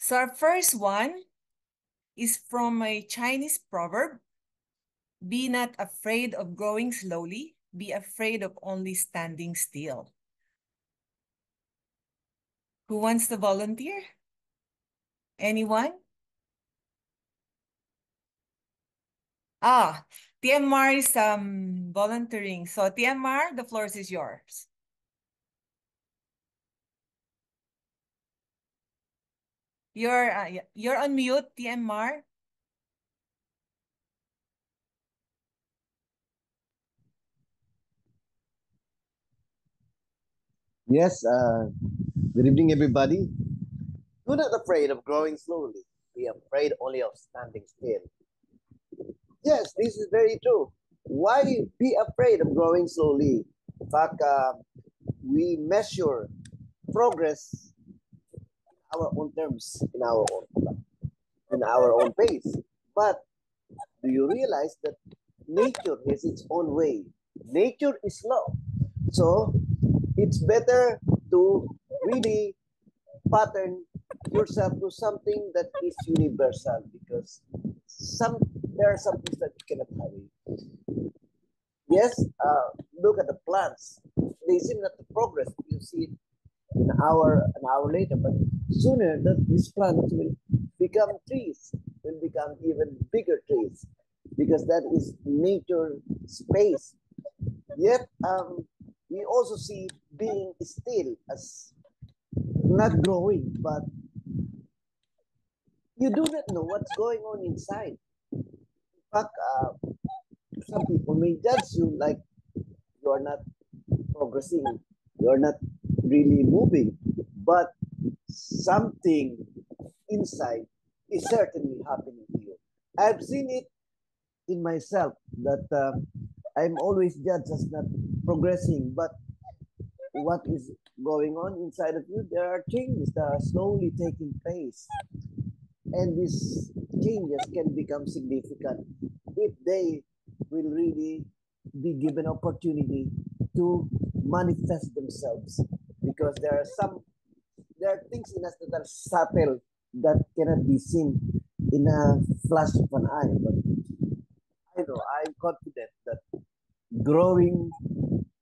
So our first one is from a Chinese proverb. Be not afraid of growing slowly. Be afraid of only standing still. Who wants to volunteer? Anyone? TMR is volunteering. So TMR, the floor is yours. You're on mute, TMR. Yes, good evening, everybody. Do not afraid of growing slowly. Be afraid only of standing still. Yes, this is very true. Why be afraid of growing slowly? In fact, we measure progress our own terms in our own pace. But do you realize that nature has its own way? Nature is slow, so it's better to really pattern yourself to something that is universal because there are some things that you cannot hurry. Yes, look at the plants. They seem not to progress. You see it an hour later, but sooner that these plants will become trees, will become even bigger trees because that is nature space. Yet, we also see being still as not growing, but you do not know what's going on inside. In fact, some people may judge you like you are not progressing, you are not really moving, but something inside is certainly happening to you. I've seen it in myself that I'm always judged as not progressing, but what is going on inside of you? There are changes that are slowly taking place. And these changes can become significant if they will really be given opportunity to manifest themselves. Because there are things in us that are subtle that cannot be seen in a flash of an eye. But I know I'm confident that growing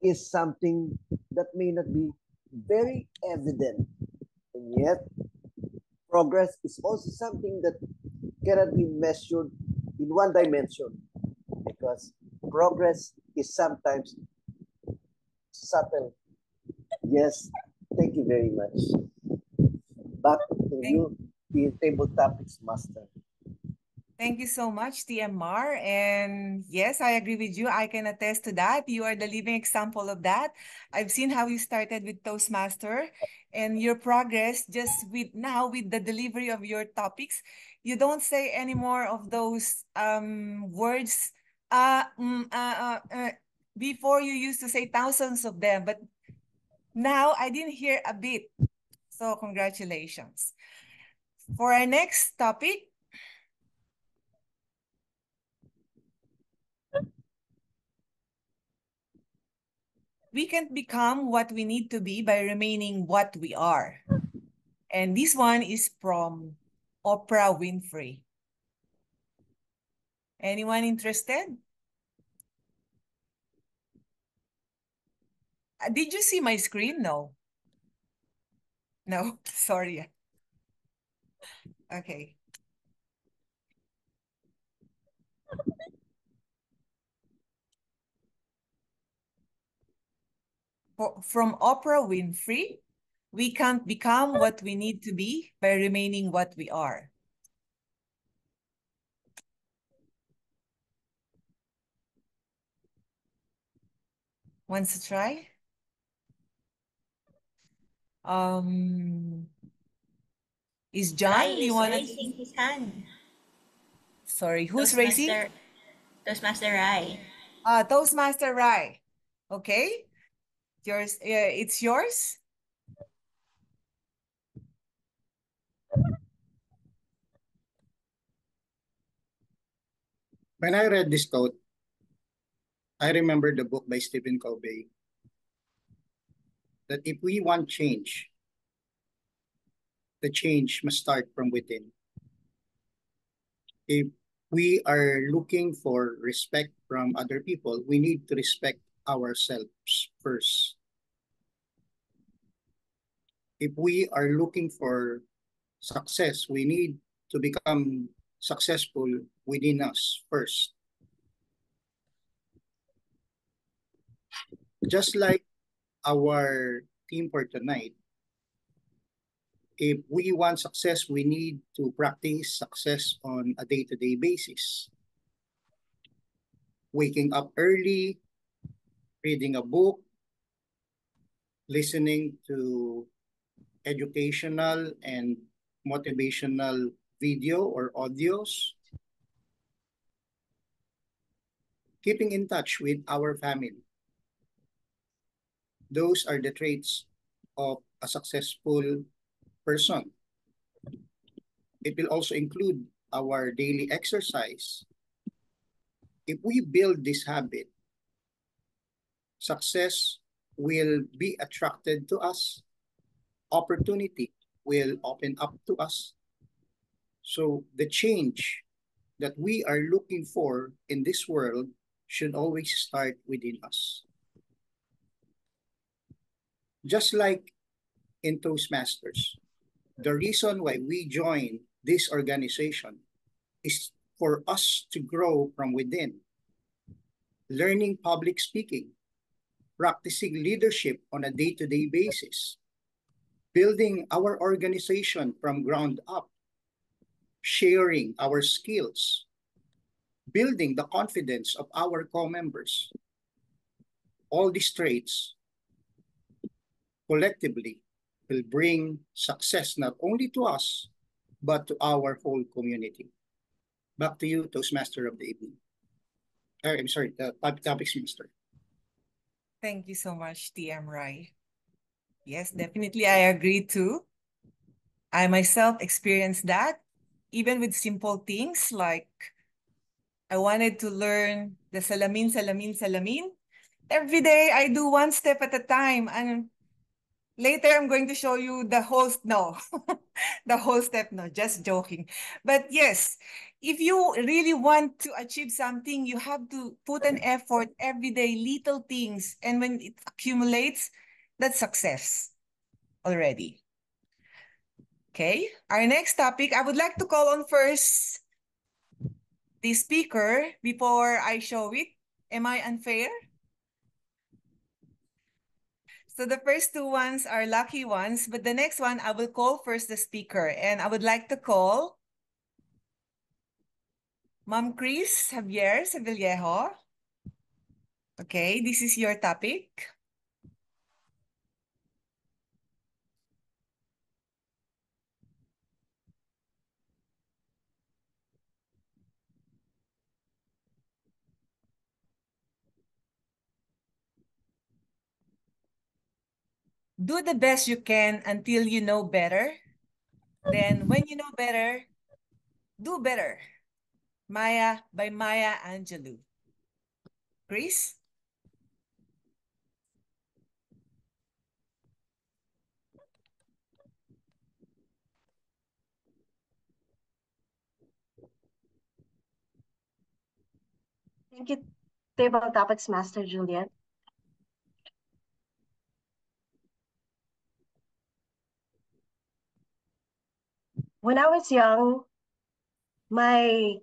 is something that may not be very evident, and yet progress is also something that cannot be measured in one dimension because progress is sometimes subtle. Yes, thank you very much. Back to you, the table topics master. Thank you so much, TMR. And yes, I agree with you. I can attest to that. You are the living example of that. I've seen how you started with Toastmaster and your progress just with now with the delivery of your topics. You don't say any more of those words. Before you used to say thousands of them, but now I didn't hear a bit. So congratulations. For our next topic, we can't become what we need to be by remaining what we are. And this one is from Oprah Winfrey. Anyone interested? Did you see my screen? No. No, sorry. Okay. From Oprah Winfrey, we can't become what we need to be by remaining what we are. Wants to try? Is John, do you want to? Raising his hand. Sorry, who's raising? Toastmaster Rai. Toastmaster Rai. Okay. Yours, it's yours. When I read this quote, I remember the book by Stephen Covey that if we want change, the change must start from within. If we are looking for respect from other people, we need to respect ourselves first. If we are looking for success, we need to become successful within us first. Just like our theme for tonight, if we want success, we need to practice success on a day-to-day basis. Waking up early, reading a book, listening to educational and motivational video or audios, keeping in touch with our family. Those are the traits of a successful person. It will also include our daily exercise. If we build this habit, success will be attracted to us. Opportunity will open up to us. So the change that we are looking for in this world should always start within us. Just like in Toastmasters, the reason why we join this organization is for us to grow from within, learning public speaking, practicing leadership on a day-to-day basis, building our organization from ground up, sharing our skills, building the confidence of our co-members. All these traits collectively will bring success not only to us, but to our whole community. Back to you, Toastmaster of the evening. I'm sorry, the topics master. Thank you so much, TM Rai. Yes, definitely I agree too. I myself experienced that, even with simple things like I wanted to learn the salamin, salamin, salamin. Every day I do one step at a time, and later I'm going to show you the whole, no, the whole step, no, just joking. But yes, if you really want to achieve something, you have to put an effort every day, little things. And when it accumulates, that's success already. Okay, our next topic, I would like to call on first the speaker before I show it. Am I unfair? So the first two ones are lucky ones, but the next one, I will call first the speaker. And I would like to call Ma'am Chris Javier Sevillejo. Okay, this is your topic. Do the best you can until you know better. Then when you know better, do better. Maya by Maya Angelou. Chris? Thank you, Table Topics Master Juliet. When I was young, my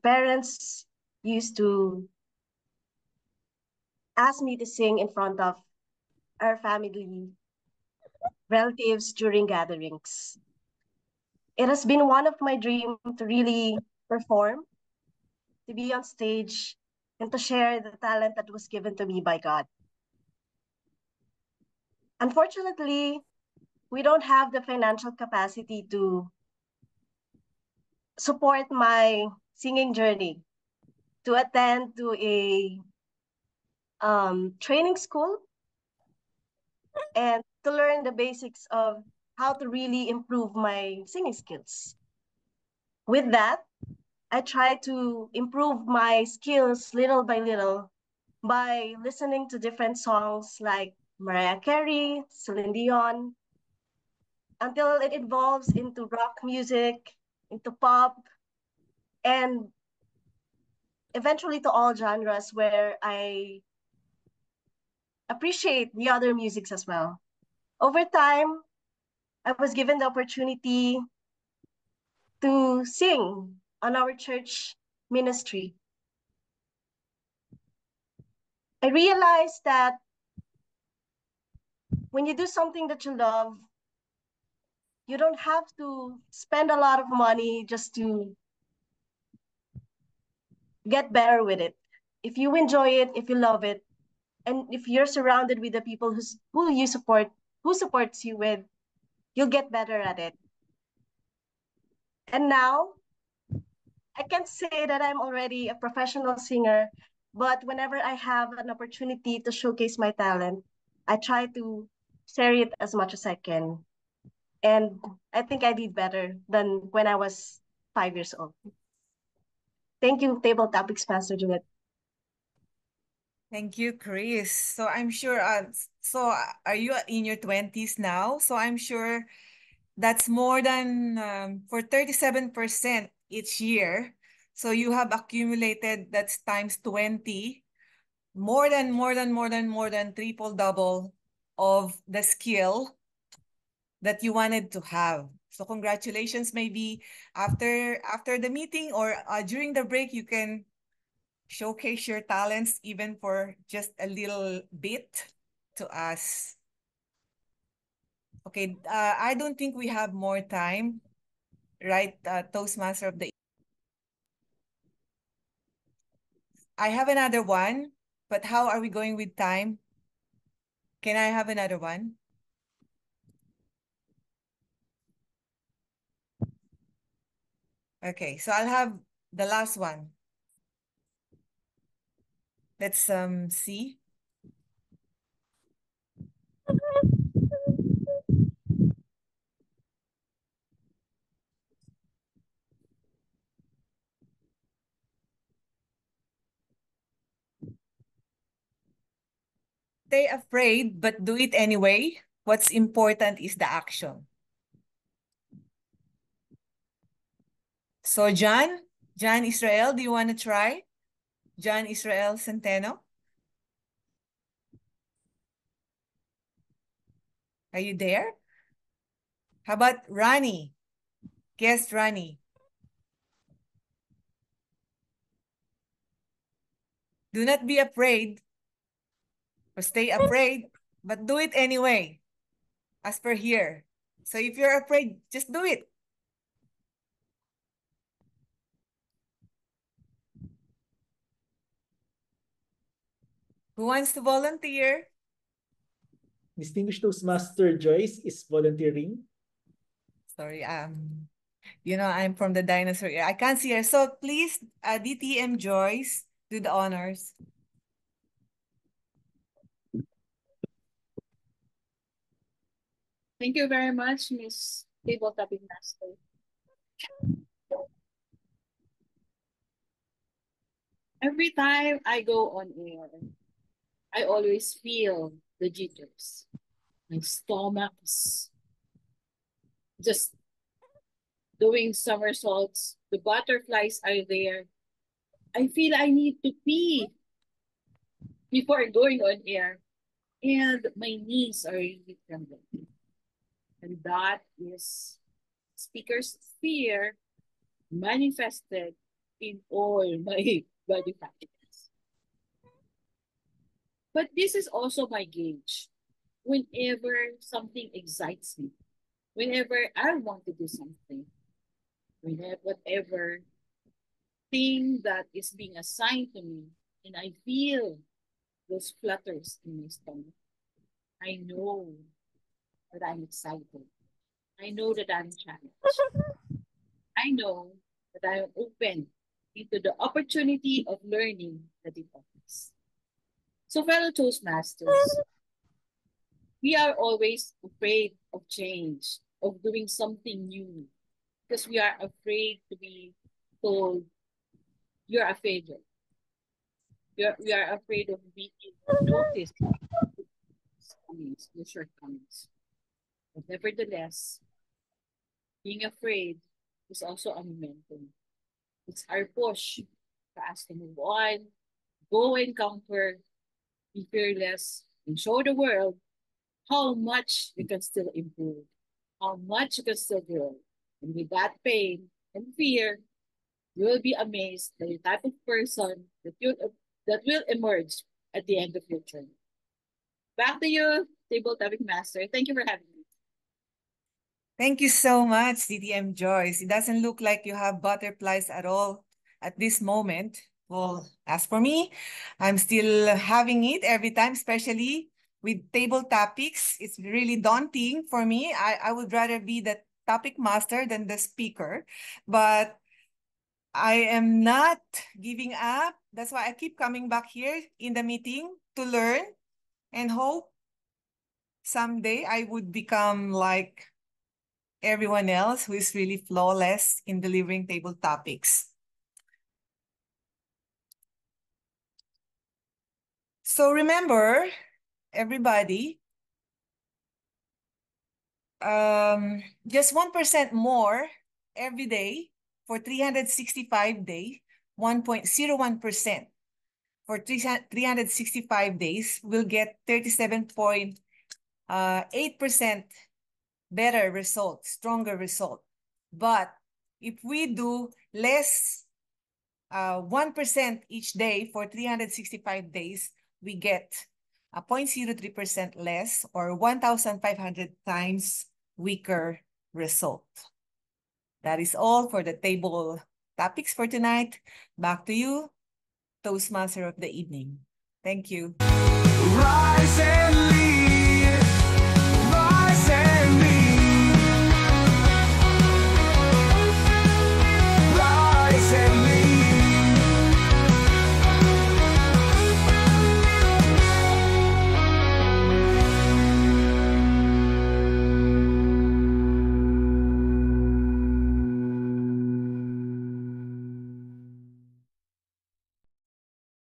parents used to ask me to sing in front of our family relatives during gatherings. It has been one of my dreams to really perform, to be on stage, and to share the talent that was given to me by God. Unfortunately, we don't have the financial capacity to support my singing journey, to attend to a training school and to learn the basics of how to really improve my singing skills. With that, I try to improve my skills little by little by listening to different songs like Mariah Carey, Celine Dion, until it evolves into rock music, into pop, and eventually to all genres where I appreciate the other musics as well. Over time, I was given the opportunity to sing on our church ministry. I realized that when you do something that you love, you don't have to spend a lot of money just to get better with it. If you enjoy it, if you love it, and if you're surrounded with the people who supports you with, you'll get better at it. And now I can't say that I'm already a professional singer, but whenever I have an opportunity to showcase my talent, I try to share it as much as I can. And I think I did better than when I was 5 years old. Thank you, Table Topics Master Juliet. Thank you, Chris. So I'm sure, are you in your 20s now? So I'm sure that's more than for 37% each year. So you have accumulated, that's times 20, more than triple double of the skill that you wanted to have. So congratulations. Maybe after the meeting or during the break, you can showcase your talents even for just a little bit to us. Okay, I don't think we have more time, right? Toastmaster of the... I have another one, but how are we going with time? Can I have another one? Okay, so I'll have the last one. Let's see. Stay afraid, but do it anyway. What's important is the action. So John Israel, do you want to try? John Israel Centeno? Are you there? How about Rani? Guest Rani. Do not be afraid or stay afraid, but do it anyway, as per here. So if you're afraid, just do it. Who wants to volunteer? Distinguished Toastmaster Joyce is volunteering. Sorry, I'm from the dinosaur era. I can't see her. So please, DTM Joyce, do the honors. Thank you very much, Miss Table Topic Master. Every time I go on air, I always feel the jitters. My stomach is just doing somersaults. The butterflies are there. I feel I need to pee before going on air. And my knees are really trembling. And that is speaker's fear manifested in all my body factors. But this is also my gauge. Whenever something excites me, whenever I want to do something, whatever thing that is being assigned to me, and I feel those flutters in my stomach, I know that I'm excited. I know that I'm challenged. I know that I am open into the opportunity of learning that it offers. So, fellow Toastmasters, we are always afraid of change, of doing something new, because we are afraid to be told, you're a failure. We are afraid of being noticed, your shortcomings. But nevertheless, Being afraid is also a momentum. It's our push for us to move on, go and conquer, be fearless, and show the world how much we can still improve, how much you can still grow. And with that pain and fear, you will be amazed by the type of person that will emerge at the end of your journey. Back to you, Table Topic Master. Thank you for having me. Thank you so much, DTM Joyce. It doesn't look like you have butterflies at all at this moment. Well, as for me, I'm still having it every time, especially with table topics. It's really daunting for me. I would rather be the topic master than the speaker, but I am not giving up. That's why I keep coming back here in the meeting to learn and hope someday I would become like everyone else who is really flawless in delivering table topics. So remember, everybody, just 1% more every day for 365 days, 1.01% for 365 days will get 37.8% better result, stronger result. But if we do less 1% each day for 365 days, we get a 0.03% less or 1,500 times weaker result. That is all for the table topics for tonight. Back to you, Toastmaster of the evening. Thank you. Rise and lead.